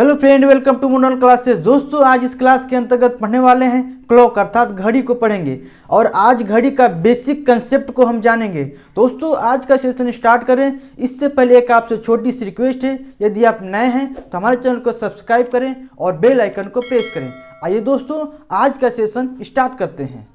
Hello friend, welcome to Monal classes. दोस्तों, आज इस क्लास के अंतर्गत पढ़ने वाले हैं क्लॉक अर्थात घड़ी को पढ़ेंगे और आज घड़ी का बेसिक कंसेप्ट को हम जानेंगे। दोस्तों, आज का सेशन स्टार्ट करें इससे पहले एक आपसे छोटी सी रिक्वेस्ट है, यदि आप नए हैं तो हमारे चैनल को सब्सक्राइब करें और बेल आइकन को प्रेस करें। आइए दोस्तों, आज का सेशन स्टार्ट करते हैं।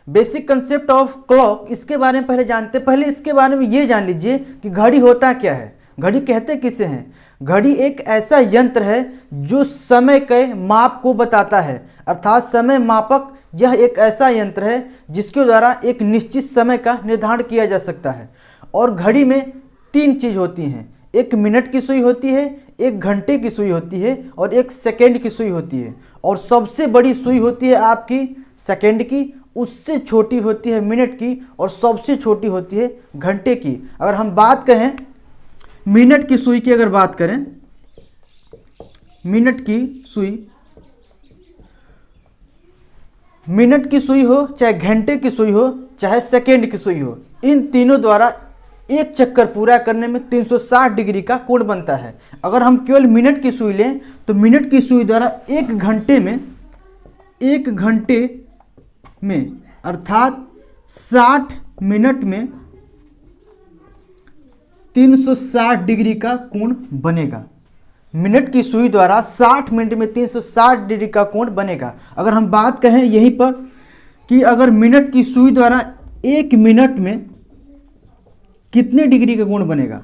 बेसिक कंसेप्ट ऑफ क्लॉक, इसके बारे में पहले जानते हैं। पहले इसके बारे में ये जान लीजिए कि घड़ी होता क्या है, घड़ी कहते किसे हैं। घड़ी एक ऐसा यंत्र है जो समय के माप को बताता है, अर्थात समय मापक। यह एक ऐसा यंत्र है जिसके द्वारा एक निश्चित समय का निर्धारण किया जा सकता है। और घड़ी में तीन चीज होती हैं, एक मिनट की सुई होती है, एक घंटे की सुई होती है और एक सेकेंड की सुई होती है। और सबसे बड़ी सुई होती है आपकी सेकेंड की, उससे छोटी होती है मिनट की और सबसे छोटी होती है घंटे की। अगर हम बात कहें मिनट की सुई की, अगर बात करें मिनट की सुई, मिनट की सुई हो चाहे घंटे की सुई हो चाहे सेकेंड की सुई हो, इन तीनों द्वारा एक चक्कर पूरा करने में 360 डिग्री का कोण बनता है। अगर हम केवल मिनट की सुई लें तो मिनट की सुई द्वारा एक घंटे में अर्थात 60 मिनट में 360 डिग्री का कोण बनेगा। मिनट की सुई द्वारा 60 मिनट में 360 डिग्री का कोण बनेगा। अगर हम बात कहें यहीं पर कि अगर मिनट की सुई द्वारा एक मिनट में कितने डिग्री का कोण बनेगा,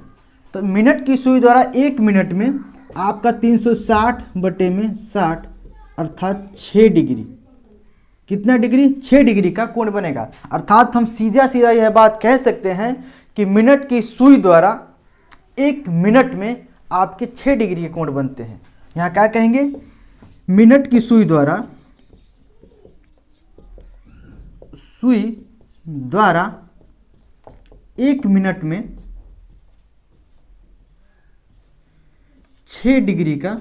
तो मिनट की सुई द्वारा एक मिनट में आपका 360 बटे में 60 अर्थात 6 डिग्री। कितना डिग्री? 6 डिग्री का कोण बनेगा। अर्थात हम सीधा सीधा यह बात कह सकते हैं कि मिनट की सुई द्वारा एक मिनट में आपके 6 डिग्री के कोण बनते हैं। यहाँ क्या कहेंगे? मिनट की सुई द्वारा एक मिनट में 6 डिग्री का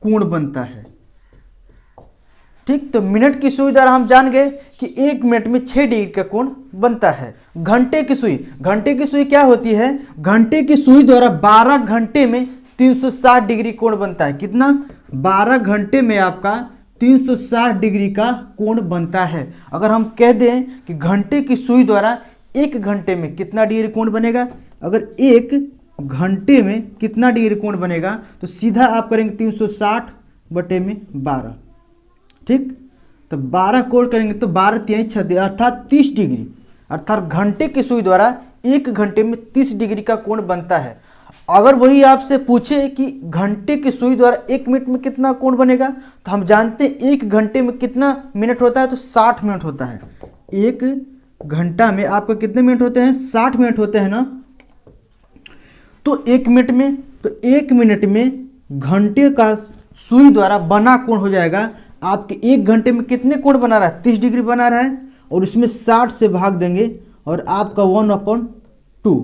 कोण बनता है। ठीक, तो मिनट की सुई द्वारा हम जान गए कि एक मिनट में 6 डिग्री का कोण बनता है। घंटे की सुई क्या होती है? घंटे की सुई द्वारा 12 घंटे में 360 डिग्री कोण बनता है। कितना? 12 घंटे में आपका 360 डिग्री का कोण बनता है। अगर हम कह दें कि घंटे की सुई द्वारा एक घंटे में कितना डिग्री कोण बनेगा, अगर एक घंटे में कितना डिग्री कोण बनेगा, तो सीधा आप करेंगे 360 बटे में 12। ठीक, तो 12 कोण करेंगे तो 12 तिहाई 36 अर्थात 30 डिग्री। अर्थात घंटे की सुई द्वारा एक घंटे में 30 डिग्री का कोण बनता है। अगर वही आपसे पूछे कि घंटे की सुई द्वारा एक मिनट में कितना कोण बनेगा, तो हम जानते हैं एक घंटे में कितना मिनट होता है, तो 60 मिनट होता है। एक घंटा में आपको कितने मिनट होते हैं? 60 मिनट होते हैं ना। तो एक मिनट में घंटे का सुई द्वारा बना कोण हो जाएगा आपके एक घंटे में कितने कोण बना रहा है? 30 डिग्री बना रहा है और इसमें 60 से भाग देंगे और आपका 1/2।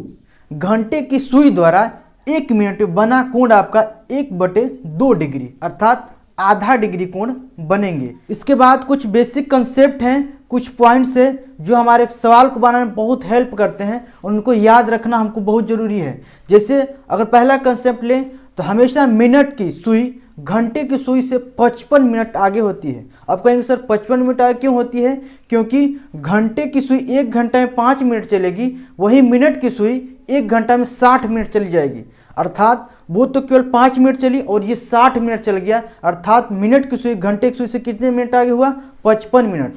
घंटे की सुई द्वारा एक मिनट में बना कोण आपका 1/2 डिग्री अर्थात आधा डिग्री कोण बनेंगे। इसके बाद कुछ बेसिक कंसेप्ट हैं, कुछ पॉइंट्स है जो हमारे सवाल को बनाने में बहुत हेल्प करते हैं और उनको याद रखना हमको बहुत जरूरी है। जैसे अगर पहला कंसेप्ट लें तो हमेशा मिनट की सुई घंटे की सुई से 55 मिनट आगे होती है। अब कहेंगे सर 55 मिनट आगे क्यों होती है? क्योंकि घंटे की सुई एक घंटा में 5 मिनट चलेगी, वही मिनट की सुई एक घंटा में 60 मिनट चली जाएगी। अर्थात वो तो केवल 5 मिनट चली और ये 60 मिनट चल गया। अर्थात मिनट की सुई घंटे की सुई से कितने मिनट आगे हुआ? 55 मिनट।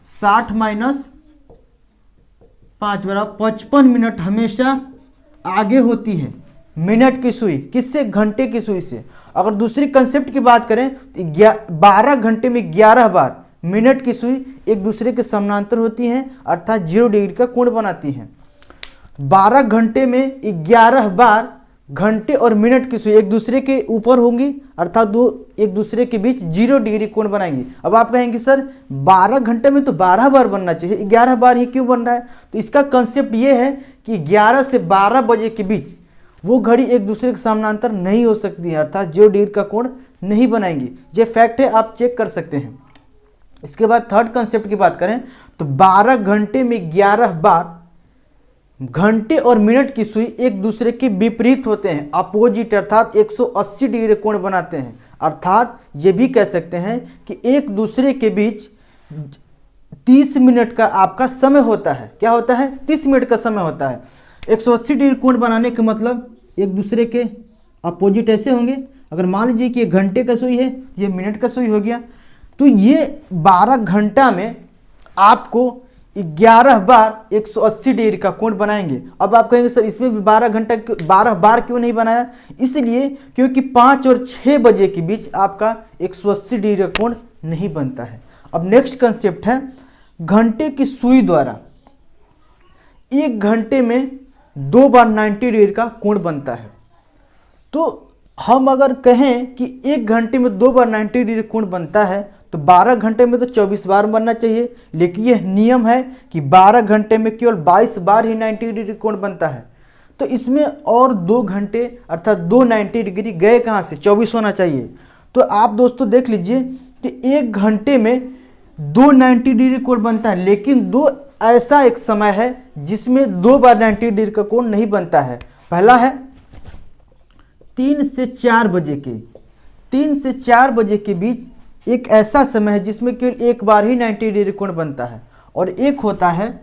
60 माइनस 5 बराबर 55 मिनट हमेशा आगे होती है मिनट की सुई। किससे? घंटे की सुई से। अगर दूसरी कंसेप्ट की बात करें तो 12 घंटे में 11 बार मिनट की सुई एक दूसरे के समानांतर होती हैं, अर्थात 0 डिग्री का कोण बनाती हैं। 12 घंटे में 11 बार घंटे और मिनट की सुई एक दूसरे के ऊपर होंगी, अर्थात दो एक दूसरे के बीच 0 डिग्री कोण बनाएंगी। अब आप कहेंगे सर 12 घंटे में तो 12 बार बनना चाहिए, 11 बार ही क्यों बन रहा है? तो इसका कंसेप्ट ये है कि 11 से 12 बजे के बीच वो घड़ी एक दूसरे के समानांतर नहीं हो सकती है, अर्थात 0 डिग्री का कोण नहीं बनाएंगी। ये फैक्ट है, आप चेक कर सकते हैं। इसके बाद थर्ड कंसेप्ट की बात करें तो 12 घंटे में 11 बार घंटे और मिनट की सुई एक दूसरे के विपरीत होते हैं, अपोजिट, अर्थात 180 डिग्री कोण बनाते हैं। अर्थात ये भी कह सकते हैं कि एक दूसरे के बीच 30 मिनट का आपका समय होता है। क्या होता है? 30 मिनट का समय होता है। 180 डिग्री कोण बनाने का मतलब एक दूसरे के अपोजिट ऐसे होंगे। अगर मान लीजिए कि ये घंटे का सुई है, ये मिनट का सुई हो गया, तो ये 12 घंटा में आपको 11 बार 180 डिग्री का कोण बनाएंगे। अब आप कहेंगे सर इसमें भी 12 बार क्यों नहीं बनाया? इसलिए क्योंकि 5 और 6 बजे के बीच आपका 180 डिग्री का कोण नहीं बनता है। अब नेक्स्ट कंसेप्ट है, घंटे की सुई द्वारा 1 घंटे में 2 बार 90 डिग्री का कोण बनता है। तो हम अगर कहें कि 1 घंटे में 2 बार 90 डिग्री कोण बनता है तो 12 घंटे में तो 24 बार बनना चाहिए, लेकिन यह नियम है कि 12 घंटे में केवल 22 बार ही 90 डिग्री कोण बनता है। तो इसमें और 2 घंटे अर्थात 2 90 डिग्री गए कहाँ से? 24 होना चाहिए। तो आप दोस्तों देख लीजिए कि 1 घंटे में 2 90 डिग्री कोण बनता है, लेकिन दो ऐसा एक समय है जिसमें 2 बार 90 डिग्री का कोण नहीं बनता है। पहला है 3 से 4 बजे के 3 से 4 बजे के बीच एक ऐसा समय है जिसमें केवल एक बार ही 90 डिग्री कोण बनता है, और एक होता है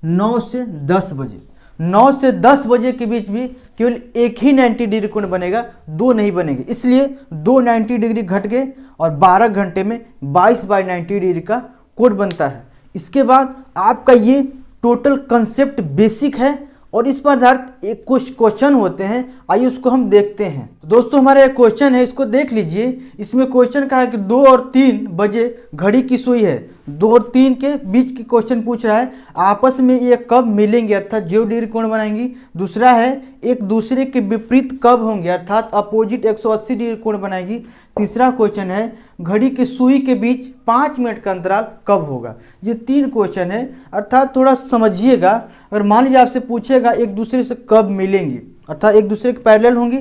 9 से 10 बजे। 9 से 10 बजे के बीच भी केवल एक ही 90 डिग्री कोण बनेगा, 2 नहीं बनेंगे। इसलिए 2 90 डिग्री घट गए और 12 घंटे में 22 बाई 90 डिग्री का कोण बनता है। इसके बाद आपका ये टोटल कंसेप्ट बेसिक है और इस पर आधारित एक कुछ क्वेश्चन होते हैं, आइए उसको हम देखते हैं। तो दोस्तों हमारा एक क्वेश्चन है, इसको देख लीजिए। इसमें क्वेश्चन कहा है कि 2 और 3 बजे घड़ी की सुई है, 2 और 3 के बीच की क्वेश्चन पूछ रहा है आपस में ये कब मिलेंगे अर्थात 0 डिग्री कोण बनाएंगी। दूसरा है एक दूसरे के विपरीत कब होंगे अर्थात अपोजिट 180 डिग्री कोण बनाएगी। तीसरा क्वेश्चन है घड़ी की सुई के बीच 5 मिनट का अंतराल कब होगा। ये 3 क्वेश्चन है, अर्थात थोड़ा समझिएगा। अगर मान लीजिए आपसे पूछेगा एक दूसरे से कब मिलेंगी अर्थात एक दूसरे के पैरेलल होंगी,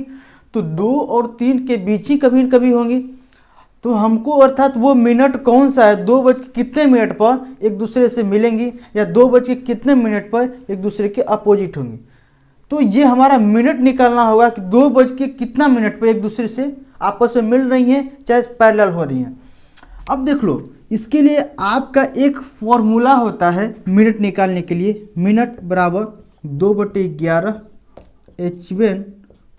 तो 2 और 3 के बीच ही कभी न कभी होंगी। तो हमको अर्थात वो मिनट कौन सा है, 2 बज के कितने मिनट पर एक दूसरे से मिलेंगी या 2 बज के कितने मिनट पर एक दूसरे के अपोजिट होंगी। तो ये हमारा मिनट निकालना होगा कि 2 बज के कितना मिनट पर एक दूसरे से आपस में मिल रही हैं चाहे पैरेलल हो रही हैं। अब देख लो, इसके लिए आपका एक फॉर्मूला होता है मिनट निकालने के लिए। मिनट बराबर 2/11 H1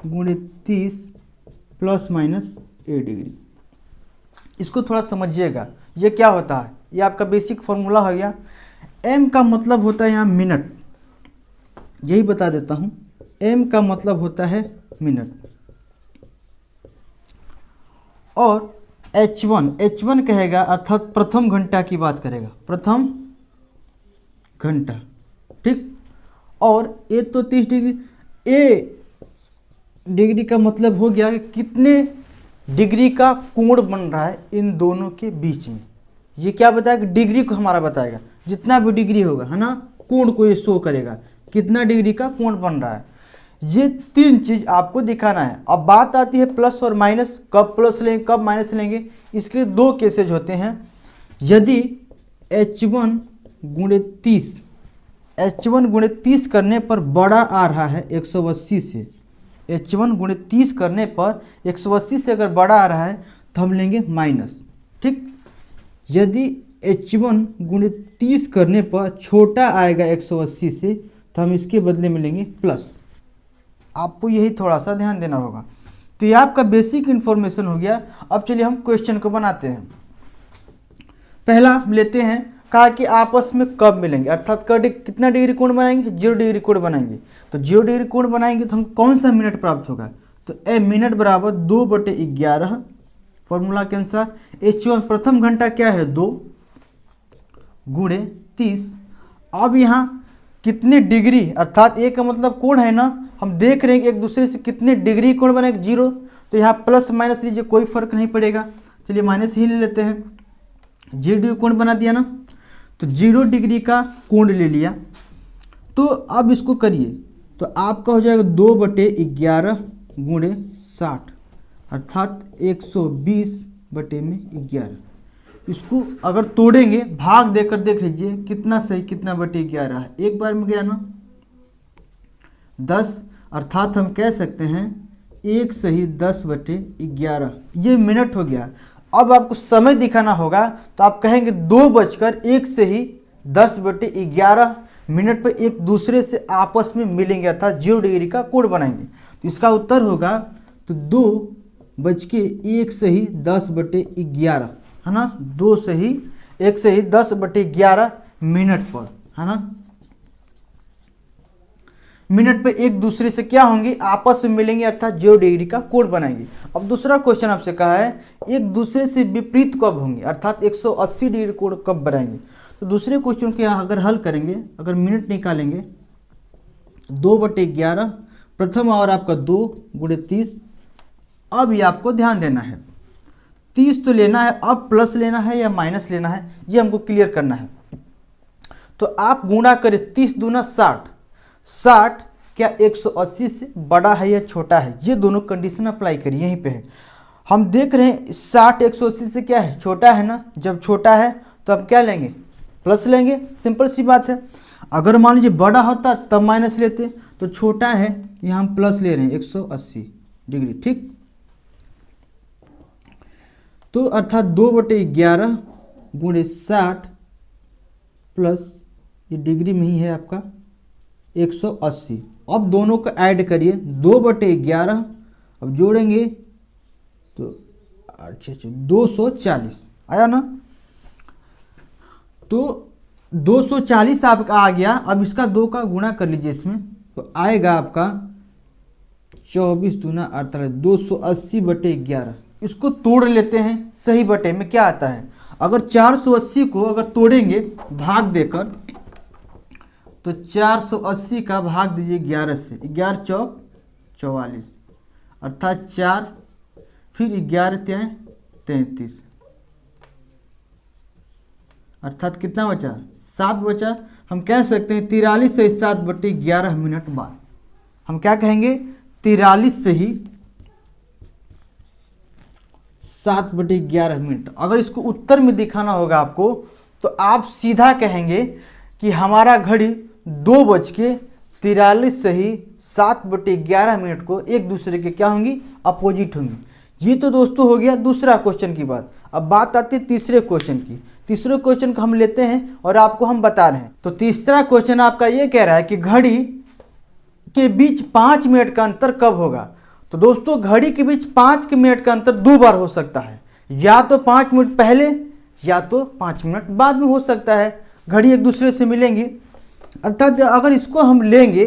गुणे 30 प्लस माइनस A डिग्री। इसको थोड़ा समझिएगा, ये क्या होता है, ये आपका बेसिक फॉर्मूला हो गया। M का मतलब होता है यहाँ मिनट, यही बता देता हूँ। M का मतलब होता है मिनट, और H1 कहेगा अर्थात प्रथम घंटा की बात करेगा, प्रथम घंटा, ठीक। और A तो 30 डिग्री, A डिग्री का मतलब हो गया कि कितने डिग्री का कोण बन रहा है इन दोनों के बीच में। ये क्या बताएगा? डिग्री को हमारा बताएगा, जितना भी डिग्री होगा है ना, कोण को ये शो करेगा कितना डिग्री का कोण बन रहा है। ये 3 चीज आपको दिखाना है। अब बात आती है प्लस और माइनस, कब प्लस लेंगे कब माइनस लेंगे। इसके लिए 2 केसेज होते हैं। यदि H1 गुणे 30 करने पर बड़ा आ रहा है 180 से, H1 गुणे 30 करने पर 180 से अगर बड़ा आ रहा है तो हम लेंगे माइनस, ठीक। यदि H1 गुणे 30 करने पर छोटा आएगा 180 से तो हम इसके बदले में लेंगे प्लस। आपको यही थोड़ा सा ध्यान देना होगा। तो ये आपका बेसिक इन्फॉर्मेशन हो गया। अब चलिए हम क्वेश्चन को बनाते हैं। पहला हम लेते हैं, कहा कि आपस में कब मिलेंगे अर्थात कितना डिग्री कोण बनाएंगे, 0 डिग्री कोण बनाएंगे। तो 0 डिग्री कोण बनाएंगे तो हम कौन सा मिनट प्राप्त होगा, तो ए मिनट बराबर 2/11 फॉर्मूला के अनुसार। H1 प्रथम घंटा क्या है 2 गुणे 30। अब यहाँ कितने डिग्री अर्थात ए का मतलब कोण है ना, हम देख रहे हैं कि एक दूसरे से कितने डिग्री कोण बनेगा 0, तो यहाँ प्लस माइनस लीजिए कोई फर्क नहीं पड़ेगा, चलिए माइनस ही ले लेते हैं। 0 डिग्री कोण बना दिया ना, तो 0 डिग्री का कोण ले लिया। तो अब इसको करिए तो आपका हो जाएगा 2/11 गुणे 60 अर्थात 120/11। इसको अगर तोड़ेंगे भाग देकर देख लीजिए कितना सही कितना 11 है, एक बार में गया ना 10, अर्थात हम कह सकते हैं 1:10/11 ये मिनट हो गया। अब आपको समय दिखाना होगा तो आप कहेंगे 2:01:10/11 मिनट पर एक दूसरे से आपस में मिलेंगे, अर्थात 0 डिग्री का कोण बनाएंगे। तो इसका उत्तर होगा तो 2:01:10/11 है ना, 2:01:10/11 मिनट पर, है ना, मिनट पे एक दूसरे से क्या होंगे, आपस में मिलेंगे, अर्थात 0 डिग्री का कोण बनाएंगे। अब दूसरा क्वेश्चन आपसे कहा है एक दूसरे से विपरीत कब होंगे, अर्थात 180 डिग्री कोण कब बनाएंगे। तो दूसरे क्वेश्चन के अगर हल करेंगे, अगर मिनट निकालेंगे 2/11 प्रथम और आपका 2 × 30। अब ये आपको ध्यान देना है 30 तो लेना है, अब प्लस लेना है या माइनस लेना है ये हमको क्लियर करना है। तो आप गुणा करें 30 दूना 60, 60 क्या 180 से बड़ा है या छोटा है, ये दोनों कंडीशन अप्लाई करिए। यहीं पे है हम देख रहे हैं 60 180 से क्या है, छोटा है ना। जब छोटा है तो अब क्या लेंगे, प्लस लेंगे, सिंपल सी बात है। अगर मान लीजिए बड़ा होता तब माइनस लेते, तो छोटा है यहाँ हम प्लस ले रहे हैं 180 डिग्री, ठीक। तो अर्थात 2/11 × 60 प्लस ये डिग्री में ही है आपका 180। अब दोनों को ऐड करिए 2/11, अब जोड़ेंगे तो 240 आया ना। तो 240 आपका आ गया। अब इसका 2 का गुणा कर लीजिए इसमें, तो आएगा आपका 24 दूना 48, 280/11। इसको तोड़ लेते हैं, सही बटे में क्या आता है, अगर 480 को अगर तोड़ेंगे भाग देकर, तो 480 का भाग दीजिए 11 से, 11 चौक 44, अर्थात 4, फिर 11 त्याएँ 33, अर्थात कितना बचा, 7 बचा। हम कह सकते हैं 43 से 7/11 मिनट बाद, हम क्या कहेंगे 43 से ही 7/11 मिनट। अगर इसको उत्तर में दिखाना होगा आपको तो आप सीधा कहेंगे कि हमारा घड़ी 2:43 से ही 7/11 मिनट को एक दूसरे के क्या होंगी, अपोजिट होंगी। ये तो दोस्तों हो गया दूसरा क्वेश्चन की बात। अब बात आती है तीसरे क्वेश्चन की। तीसरे क्वेश्चन को हम लेते हैं और आपको हम बता रहे हैं। तो तीसरा क्वेश्चन आपका ये कह रहा है कि घड़ी के बीच 5 मिनट का अंतर कब होगा। तो दोस्तों घड़ी के बीच 5 मिनट का अंतर 2 बार हो सकता है, या तो 5 मिनट पहले या तो 5 मिनट बाद में हो सकता है। घड़ी एक दूसरे से मिलेंगी, अर्थात अगर इसको हम लेंगे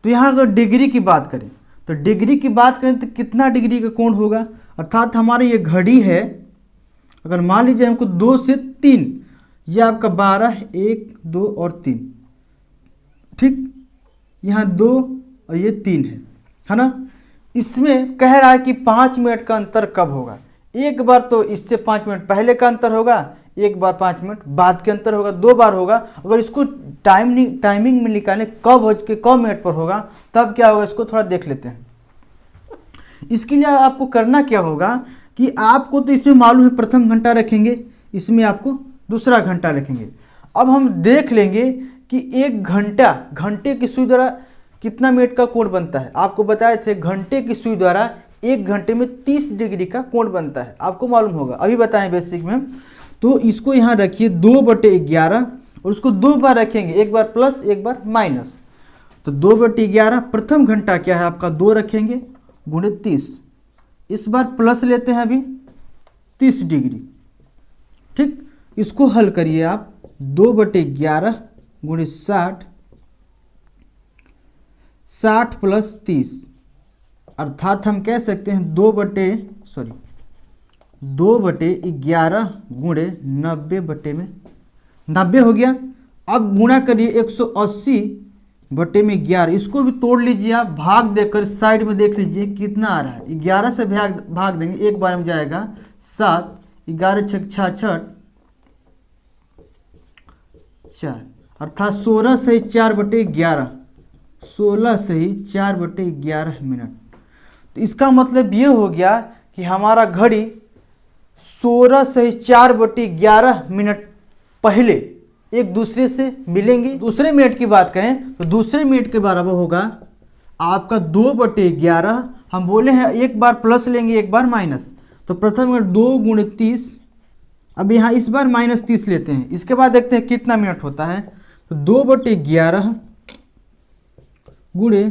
तो यहाँ अगर डिग्री की बात करें तो डिग्री की बात करें तो कितना डिग्री का कोण होगा, अर्थात हमारी ये घड़ी है, अगर मान लीजिए हमको 2 से 3, यह आपका 12, 1, 2 और 3, ठीक, यहाँ 2 और ये 3 है ना। इसमें कह रहा है कि 5 मिनट का अंतर कब होगा। एक बार तो इससे 5 मिनट पहले का अंतर होगा, एक बार 5 मिनट बाद के अंतर होगा, 2 बार होगा। अगर इसको टाइमिंग में निकालें कब हो के कब मिनट पर होगा, तब क्या होगा इसको थोड़ा देख लेते हैं। इसके लिए आपको करना क्या होगा कि आपको तो इसमें मालूम है प्रथम घंटा रखेंगे, इसमें आपको दूसरा घंटा रखेंगे। अब हम देख लेंगे कि एक घंटे की सुई द्वारा कितना मिनट का कोण बनता है। आपको बताए थे घंटे की सुई द्वारा 1 घंटे में 30 डिग्री का कोण बनता है, आपको मालूम होगा, अभी बताएं बेसिक में। तो इसको यहाँ रखिए 2/11 और उसको 2 बार रखेंगे, एक बार प्लस एक बार माइनस। तो 2/11 प्रथम घंटा क्या है आपका 2 रखेंगे गुणे 30, इस बार प्लस लेते हैं अभी 30 डिग्री, ठीक। इसको हल करिए आप 2/11 गुणे 60, 60 + 30, अर्थात हम कह सकते हैं 2/11 गुणे 90 में 90 हो गया। अब गुणा करिए 180/11, इसको भी तोड़ लीजिए आप, भाग देकर साइड में देख लीजिए कितना आ रहा है। 11 से भाग देंगे, एक बार में जाएगा 7, 11 × 6 = 4, अर्थात 16 से 4/11, 16 से 4/11 मिनट। तो इसका मतलब ये हो गया कि हमारा घड़ी 16 से 4/11 मिनट पहले एक दूसरे से मिलेंगे। दूसरे मिनट की बात करें तो दूसरे मिनट के बराबर होगा आपका 2/11, हम बोले हैं एक बार प्लस लेंगे एक बार माइनस, तो प्रथम 2 × 30, अब यहाँ इस बार -30 लेते हैं। इसके बाद देखते हैं कितना मिनट होता है, तो 2/11 गुणे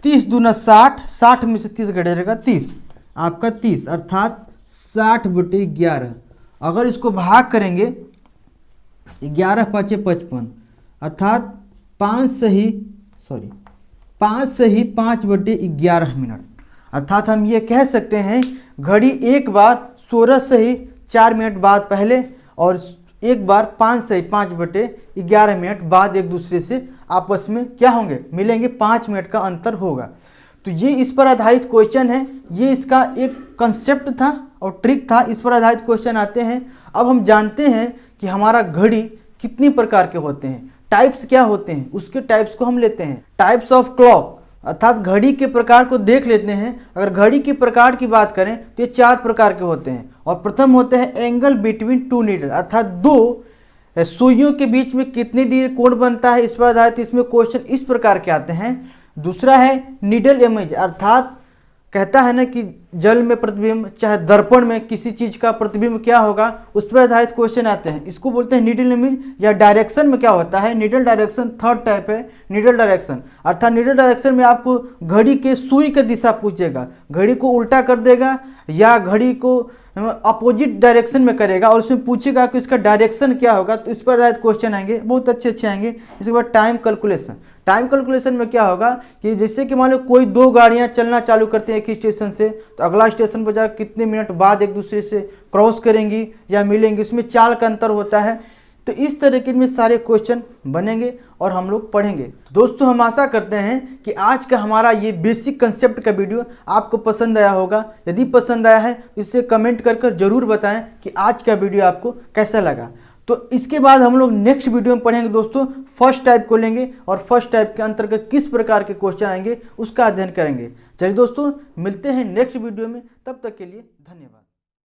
30 दूना 60, 60 में से 30 घटेगा 30, आपका 30 अर्थात 60/11। अगर इसको भाग करेंगे 11 × 5 = 55 अर्थात 5 सही 5/11 मिनट। अर्थात हम ये कह सकते हैं घड़ी एक बार 16 सही 4 मिनट बाद पहले और एक बार 5 सही 5/11 मिनट बाद एक दूसरे से आपस में क्या होंगे, मिलेंगे, 5 मिनट का अंतर होगा। तो ये इस पर आधारित क्वेश्चन है, ये इसका एक कंसेप्ट था और ट्रिक था, इस पर आधारित क्वेश्चन आते हैं। अब हम जानते हैं कि हमारा घड़ी कितनी प्रकार के होते हैं, टाइप्स क्या होते हैं, उसके टाइप्स को हम लेते हैं। टाइप्स ऑफ क्लॉक अर्थात घड़ी के प्रकार को देख लेते हैं। अगर घड़ी के प्रकार की बात करें तो ये 4 प्रकार के होते हैं और प्रथम होते हैं एंगल बिटवीन 2 नीडल अर्थात 2 सुइयों के बीच में कितनी डिग्री कोण बनता है, इस पर आधारित इसमें क्वेश्चन इस प्रकार के आते हैं। दूसरा है नीडल इमेज अर्थात कहता है ना कि जल में प्रतिबिंब चाहे दर्पण में किसी चीज का प्रतिबिंब क्या होगा, उस पर आधारित क्वेश्चन आते हैं। इसको बोलते हैं नीडल इमेज। या डायरेक्शन में क्या होता है, नीडल डायरेक्शन थर्ड टाइप है नीडल डायरेक्शन अर्थात नीडल डायरेक्शन में आपको घड़ी के सुई का दिशा पूछेगा, घड़ी को उल्टा कर देगा या घड़ी को अपोजिट डायरेक्शन में करेगा और उसमें पूछेगा कि इसका डायरेक्शन क्या होगा, तो इस पर आधारित क्वेश्चन आएंगे, बहुत अच्छे आएंगे। इसके बाद टाइम कैलकुलेशन। टाइम कैलकुलेशन में क्या होगा कि जैसे कि मान लो कोई 2 गाड़ियां चलना चालू करते हैं एक ही स्टेशन से, तो अगला स्टेशन पर जाकर कितने मिनट बाद एक दूसरे से क्रॉस करेंगी या मिलेंगी, इसमें चाल का अंतर होता है। तो इस तरह के में सारे क्वेश्चन बनेंगे और हम लोग पढ़ेंगे। तो दोस्तों हम आशा करते हैं कि आज का हमारा ये बेसिक कंसेप्ट का वीडियो आपको पसंद आया होगा। यदि पसंद आया है तो इसे कमेंट कर जरूर बताएं कि आज का वीडियो आपको कैसा लगा। तो इसके बाद हम लोग नेक्स्ट वीडियो में पढ़ेंगे दोस्तों, फर्स्ट टाइप को लेंगे और फर्स्ट टाइप के अंतर्गत किस प्रकार के क्वेश्चन आएंगे उसका अध्ययन करेंगे। चलिए दोस्तों मिलते हैं नेक्स्ट वीडियो में, तब तक के लिए धन्यवाद।